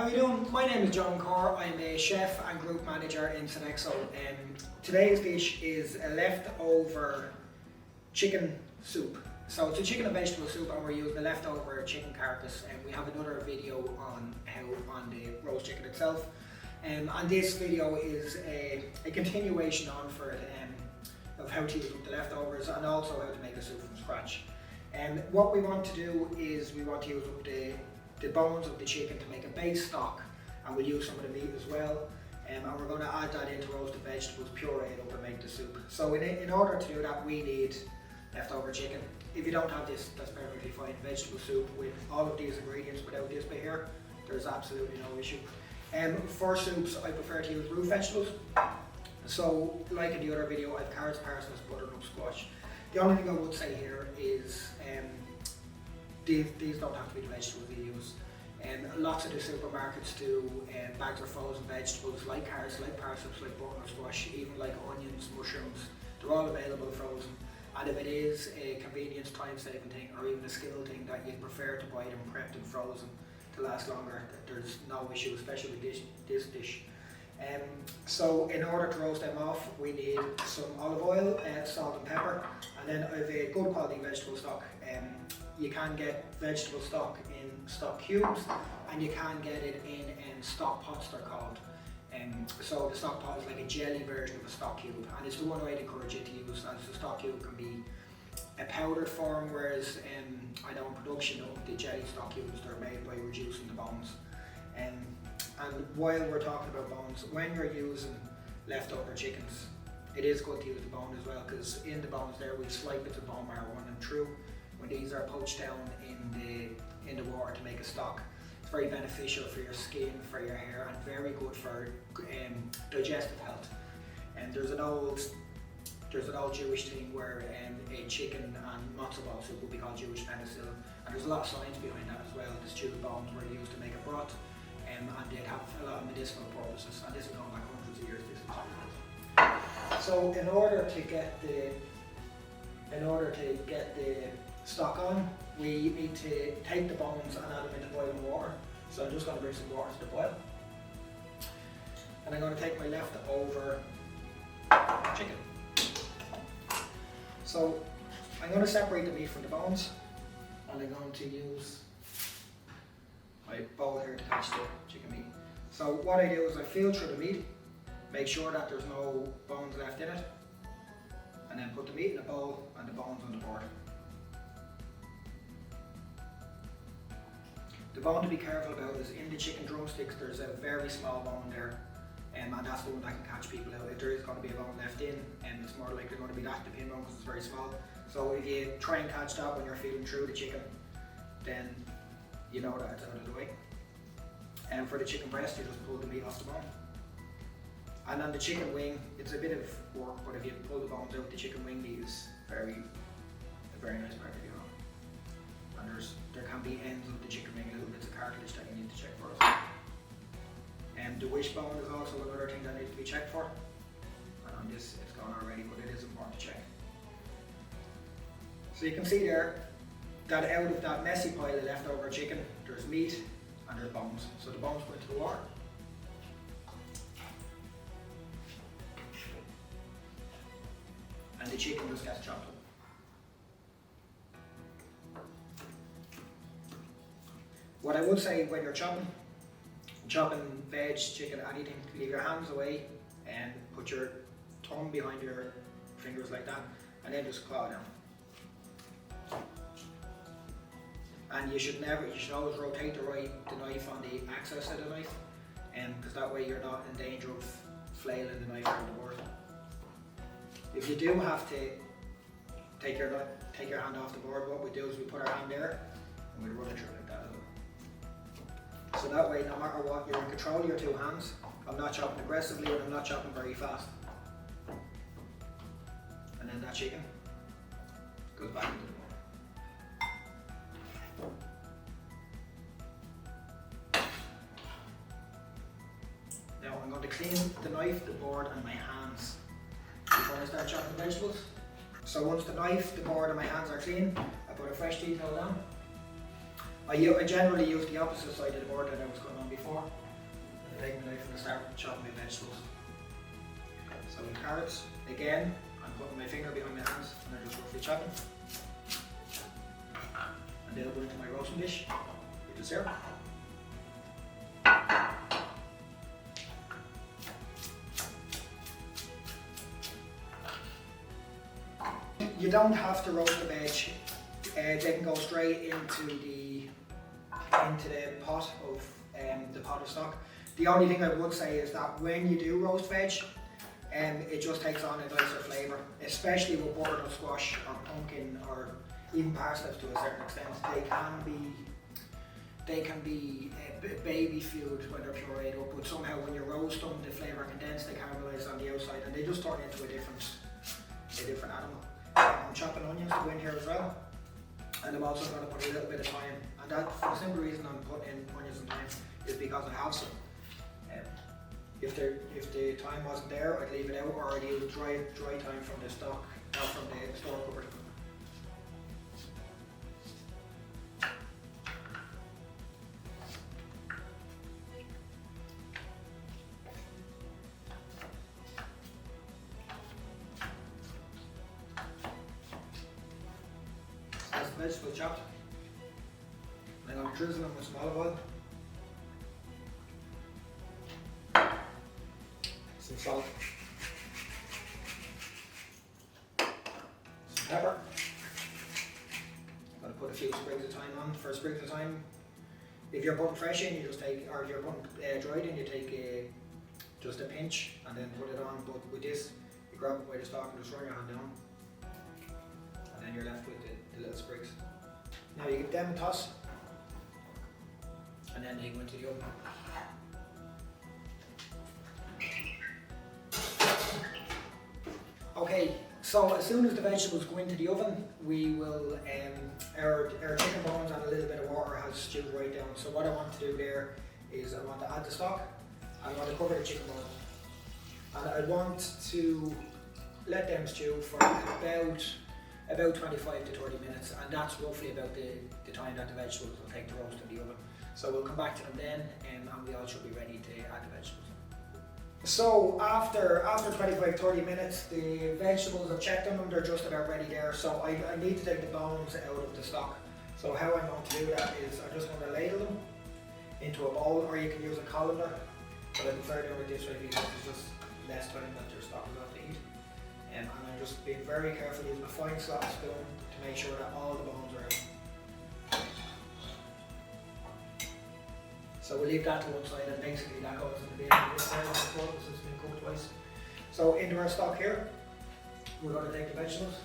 How are you doing? My name is John Corr. I'm a chef and group manager in Sodexo. Today's dish is a leftover chicken soup. So it's a chicken and vegetable soup, and we're using a leftover chicken carcass, and we have another video on the roast chicken itself. And this video is a continuation on for it of how to use up the leftovers and also how to make a soup from scratch. And what we want to do is we want to use up the bones of the chicken to make a base stock, and we'll use some of the meat as well. And we're going to add that into roasted vegetables, puree it up and make the soup. So in order to do that, we need leftover chicken. If you don't have this, that's perfectly fine. Vegetable soup with all of these ingredients without this bit here, there's absolutely no issue. For soups, I prefer to use root vegetables. So like in the other video, I have carrots, parsnips, butternut squash. The only thing I would say here is these don't have to be the vegetables we use. Lots of the supermarkets do bags of frozen vegetables like carrots, like parsnips, like butternut squash, even like onions, mushrooms. They're all available frozen. And if it is a convenience, time-saving thing, or even a skill thing that you'd prefer to buy them prepped and frozen to last longer, there's no issue, especially with this dish. So in order to roast them off, we need some olive oil, salt and pepper, and then I have a good quality vegetable stock. You can get vegetable stock in stock cubes, and you can get it in stock pots, they're called. So the stock pot is like a jelly version of a stock cube, and it's the one I'd encourage you to use, as the stock cube can be a powdered form, whereas I know in production of the jelly stock cubes, they're made by reducing the bones. And while we're talking about bones, when you're using leftover chickens, it is good to use the bone as well, because in the bones there we slight bits of bone marrow running through. When these are poached down in the water to make a stock, it's very beneficial for your skin, for your hair, and very good for digestive health. And there's an old Jewish thing where a chicken and matzo ball soup will be called Jewish penicillin, and there's a lot of science behind that as well. The stewed bones were used to make a broth, and they have a lot of medicinal purposes, and this is going back hundreds of years. So in order to get the stock on, we need to take the bones and add them into boiling water. So I'm just going to bring some water to the boil, and I'm going to take my leftover chicken. So I'm going to separate the meat from the bones, and I'm going to use my bowl here to catch the chicken meat. So what I do is I feel through the meat, make sure that there's no bones left in it, and then put the meat in a bowl and the bones on the board. The bone to be careful about is in the chicken drumsticks, there's a very small bone there, and that's the one that can catch people out. If there is going to be a bone left in, it's more likely going to be that, the pin bone, because it's very small. So if you try and catch that when you're feeling through the chicken, then you know that it's out of the way. And for the chicken breast, you just pull the meat off the bone. And on the chicken wing, it's a bit of work, but if you pull the bones out, the chicken wing meat is a very nice part of your own. And there can be ends of the chicken wing, little bits of cartilage that you need to check for as well. And the wishbone is also another thing that needs to be checked for. And on this, it's gone already, but it is important to check. So you can see there that out of that messy pile of leftover chicken, there's meat and there's bones. So the bones go into the water. And the chicken just gets chopped up. What I would say when you're chopping veg, chicken, anything, leave your hands away and put your thumb behind your fingers like that, and then just claw down. And you should always rotate the knife on the axis of the knife, because that way you're not in danger of flailing the knife around the board. If you do have to take your hand off the board, what we do is we put our hand there and we run it through like that as well. So that way, no matter what, you're in control of your two hands. I'm not chopping aggressively and I'm not chopping very fast. And then that chicken goes back into the bowl. Now I'm going to clean the knife, the board and my hands before I start chopping the vegetables. So once the knife, the board and my hands are clean, I put a fresh tea towel down. I generally use the opposite side of the board that I was going on before. I take my knife and I start chopping my vegetables. So with carrots, again, I'm putting my finger behind my hands and I'm just roughly chopping. And they'll go into my roasting dish, which is here. You don't have to roast the veg. They can go straight into the pot of stock. The only thing I would say is that when you do roast veg, it just takes on a nicer flavour, especially with butternut squash or pumpkin or even parsnips to a certain extent. They can be baby food when they're pureed up, but somehow when you roast them, the flavour condenses, they caramelise on the outside, and they just turn into a different animal. I'm chopping onions to go in here as well, and I'm also going to put a little bit of thyme, and that, for the simple reason I'm putting in onions and thyme is because I have some. If the thyme wasn't there, I'd leave it out, or I'd use dry thyme from the stock, or from the store cupboard. That's the vegetables chopped. And I'm going to drizzle them with some olive oil. Some salt, some pepper. I'm going to put a few sprigs of thyme on. For sprigs of thyme, if you're putting fresh in, you just take, or if you're putting dried in, you take just a pinch and then put it on. But with this, you grab it by the stalk and just run your hand down, and then you're left with the little sprigs. Now you give them a toss, and then they go into the oven. Okay, so as soon as the vegetables go into the oven, we will, our chicken bones and a little bit of water has stewed right down. So what I want to do there is I want to add the stock, and I want to cover the chicken bones. And I want to let them stew for about 25 to 30 minutes, and that's roughly about the time that the vegetables will take to roast in the oven. So we'll come back to them then, and we all should be ready to add the vegetables. So after 25-30 minutes, the vegetables, I've checked on them, they're just about ready there. So I need to take the bones out of the stock. So how I'm going to do that is I'm just going to ladle them into a bowl, or you can use a colander, but I prefer doing it this way because it's just less time that your stock is off to eat. And I'm just being very careful using a fine slot spoon to make sure that all the bones are out. So we'll leave that to one side, and basically that goes in the bin. This side of the pot, this has been cooked twice. So into our stock here, we're going to take the vegetables.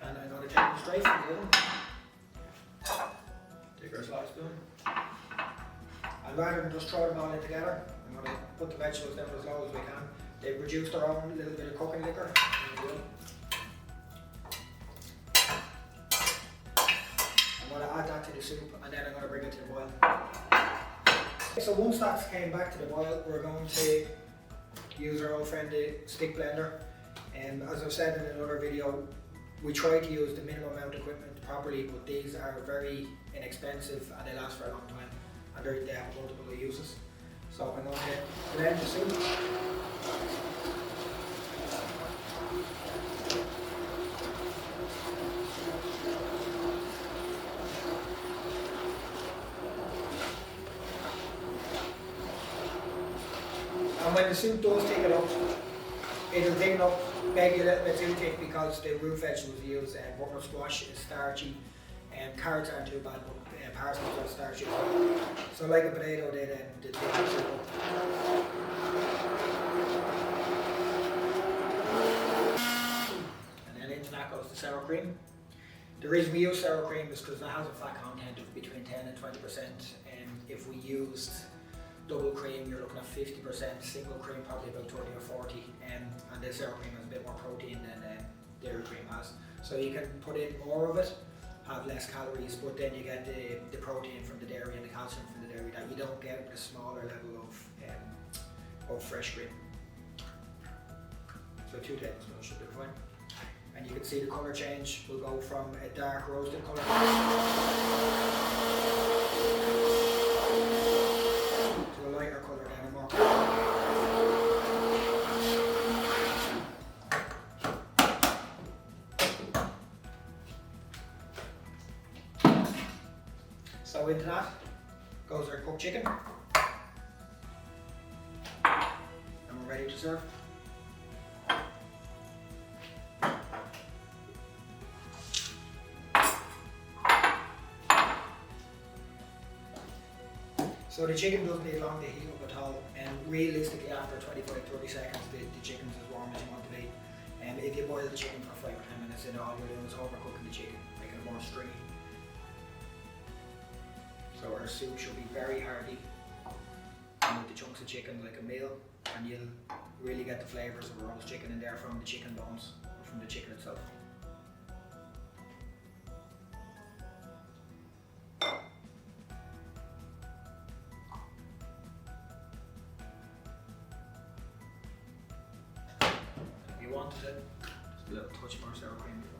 And I'm going to take them straight from the oven. Take our slot spoon. And rather than just throw them all in together, I'm going to put the vegetables down as low as we can. They've reduced their own little bit of cooking liquor. I'm going to add that to the soup, and then I'm going to bring it to the boil. So once that's came back to the boil, we're going to use our old friend the stick blender. And as I've said in another video, we try to use the minimum amount of equipment properly, but these are very inexpensive and they last for a long time, and they have multiple uses. So I'm going to blend the soup. And when the soup does take it up, it'll take it up maybe a little bit too thick because the root vegetables we use, butternut squash is starchy, and carrots aren't too bad, but parsnips are starchy as well. So like a potato, they take the soup up. And then into that goes the sour cream. The reason we use sour cream is because it has a fat content of between 10 and 20%, and if we used double cream, you're looking at 50%, single cream probably about 30 or 40, and the sour cream has a bit more protein than dairy cream has. So you can put in more of it, have less calories, but then you get the protein from the dairy and the calcium from the dairy that you don't get with a smaller level of fresh cream. So 2 tablespoons should be fine. and you can see the colour change will go from a dark roasted colour to a lighter colour then a more So into that goes our cooked chicken, and we're ready to serve. So the chicken doesn't need long to heat up at all, and realistically after 25-30 seconds the chicken's as warm as you want to be. And if you boil the chicken for 5 or 10 minutes, then all you're doing is overcooking the chicken, making it more stringy. So our soup should be very hearty, and with the chunks of chicken like a meal, and you'll really get the flavours of roast chicken in there from the chicken bones, or from the chicken itself. If you wanted it, just a little touch more sour cream before.